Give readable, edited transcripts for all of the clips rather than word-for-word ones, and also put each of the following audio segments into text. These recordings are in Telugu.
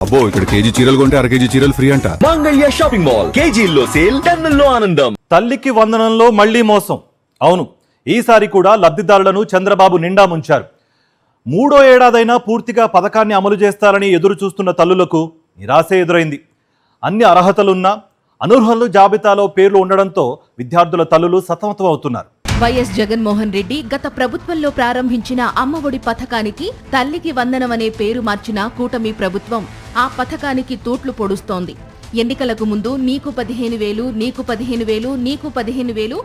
అబ్బో ఇక్కడ కేజీ చీరలు కొంటే అర కేజీ చీరలు ఫ్రీ అంట. మంగళ్య షాపింగ్ మాల్ కేజీల్లో సేల్, టన్నుల్లో ఆనందం. తల్లికి వందనంలో మళ్లీ మోసం. అవును, ఈసారి కూడా లబ్ధిదారులను చంద్రబాబు నిండా ముంచారు. 3వ ఏడాదైనా పూర్తిగా పథకాన్ని అమలు చేస్తారని ఎదురు చూస్తున్న తల్లులకు నిరాశ ఎదురైంది. అన్ని అర్హతలున్నా అనర్హుల జాబితాలో పేర్లు ఉండడంతో విద్యార్థుల తల్లులు సతమతమవుతున్నారు. వైఎస్ జగన్మోహన్ రెడ్డి గత ప్రభుత్వంలో ప్రారంభించిన అమ్మఒడి పథకానికి తల్లికి వందనం అనే పేరు మార్చిన కూటమి ప్రభుత్వం ఆ పథకానికి తూట్లు పొడుస్తోంది. ఎన్నికలకు ముందు నీకు 15,000, నీకు 15,000, నీకు 15,000,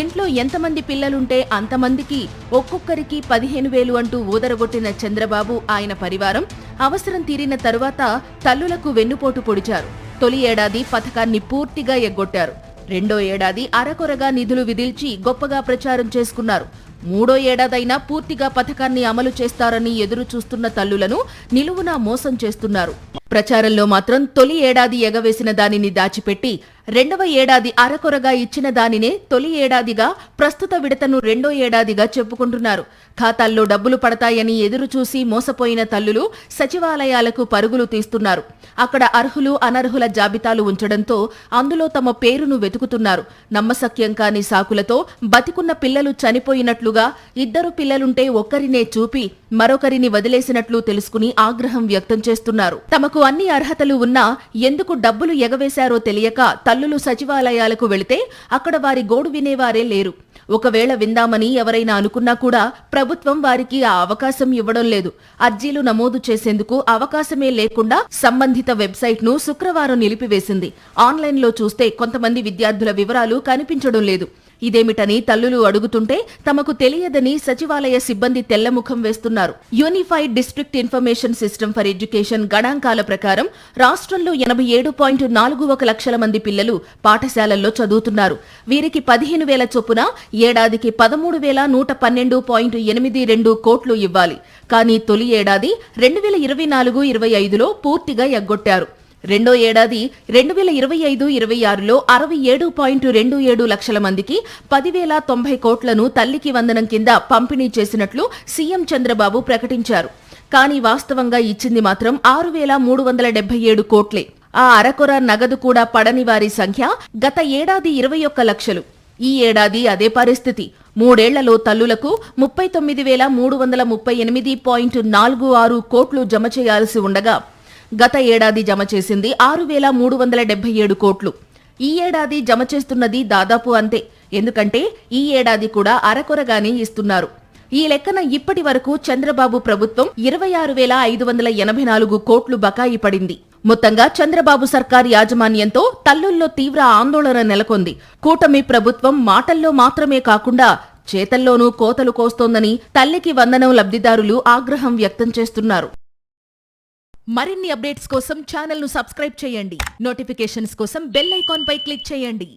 ఇంట్లో ఎంతమంది పిల్లలుంటే అంతమందికి ఒక్కొక్కరికి 15,000 అంటూ ఊదరగొట్టిన చంద్రబాబు ఆయన పరివారం అవసరం తీరిన తరువాత తల్లులకు వెన్నుపోటు పొడిచారు. తొలి ఏడాది పథకాన్ని పూర్తిగా ఎగ్గొట్టారు. 2వ ఏడాది అరకొరగా నిధులు విదిల్చి గొప్పగా ప్రచారం చేసుకున్నారు. 3వ ఏడాదైనా పూర్తిగా పథకాన్ని అమలు చేస్తారని ఎదురు చూస్తున్న తల్లులను నిలువునా మోసం చేస్తున్నారు. ప్రచారంలో మాత్రం తొలి ఏడాది ఎగవేసిన దానిని దాచిపెట్టి 2వ ఏడాది అరకొరగా ఇచ్చిన దానినే తొలి ఏడాదిగా, ప్రస్తుత విడతను 2వ ఏడాదిగా చెప్పుకుంటున్నారు. ఖాతాల్లో డబ్బులు పడతాయని ఎదురు చూసి మోసపోయిన తల్లులు సచివాలయాలకు పరుగులు తీస్తున్నారు. అక్కడ అర్హులు అనర్హుల జాబితాలు ఉంచడంతో అందులో తమ పేరును వెతుకుతున్నారు. నమ్మశక్యం కాని సాకులతో బతికున్న పిల్లలు చనిపోయినట్లుగా, 2 పిల్లలుంటే ఒక్కరినే చూపి మరొకరిని వదిలేసినట్లు తెలుసుకుని ఆగ్రహం వ్యక్తం చేస్తున్నారు. తమకు అన్ని అర్హతలు ఉన్నా ఎందుకు డబ్బులు ఎగవేశారో తెలియక తల్లులు సచివాలయాలకు వెళితే అక్కడ వారి గోడు వినేవారే లేరు. ఒకవేళ విందామని ఎవరైనా అనుకున్నా కూడా ప్రభుత్వం వారికి ఆ అవకాశం ఇవ్వడం లేదు. అర్జీలు నమోదు చేసేందుకు అవకాశమే లేకుండా సంబంధిత వెబ్సైట్ను శుక్రవారం నిలిపివేసింది. ఆన్లైన్లో చూస్తే కొంతమంది విద్యార్థుల వివరాలు కనిపించడం లేదు. ఇదేమిటని తల్లులు అడుగుతుంటే తమకు తెలియదని సచివాలయ సిబ్బంది తెల్లముఖం వేస్తున్నారు. Unified district information system for education గణాంకాల ప్రకారం రాష్ట్రంలో 87.41 లక్షల మంది పిల్లలు పాఠశాలల్లో చదువుతున్నారు. వీరికి 15,000 చొప్పున ఏడాదికి 13,112.82 కోట్లు ఇవ్వాలి. కానీ తొలి ఏడాది 2024-25లో పూర్తిగా ఎగ్గొట్టారు. 2వ ఏడాది 2025-26లో 67.27 లక్షల మందికి 10,090 కోట్లను తల్లికి వందనం కింద పంపిణీ చేసినట్లు సీఎం చంద్రబాబు ప్రకటించారు. కానీ వాస్తవంగా ఇచ్చింది మాత్రం 6,377 కోట్లే. ఆ అరకొర నగదు కూడా పడని వారి సంఖ్య గత ఏడాది 21 లక్షలు. ఈ ఏడాది అదే పరిస్థితి. 3 ఏళ్లలో తల్లులకు 39,338.46 కోట్లు జమ చేయాల్సి ఉండగా గత ఏడాది జమ చేసింది 6,377 కోట్లు. ఈ ఏడాది జమ చేస్తున్నది దాదాపు అంతే. ఎందుకంటే ఈ ఏడాది కూడా అరకొరగానే ఇస్తున్నారు. ఈ లెక్కన ఇప్పటి వరకు చంద్రబాబు ప్రభుత్వం 26,584 కోట్లు బకాయి పడింది. మొత్తంగా చంద్రబాబు సర్కార్ యాజమాన్యంతో తల్లుల్లో తీవ్ర ఆందోళన నెలకొంది. కూటమి ప్రభుత్వం మాటల్లో మాత్రమే కాకుండా చేతల్లోనూ కోతలు కోస్తోందని తల్లికి వందనం లబ్ధిదారులు ఆగ్రహం వ్యక్తం చేస్తున్నారు. మరిన్ని అప్డేట్స్ కోసం ఛానల్ను సబ్స్క్రైబ్ చేయండి. నోటిఫికేషన్స్ కోసం బెల్ ఐకాన్ పై క్లిక్ చేయండి.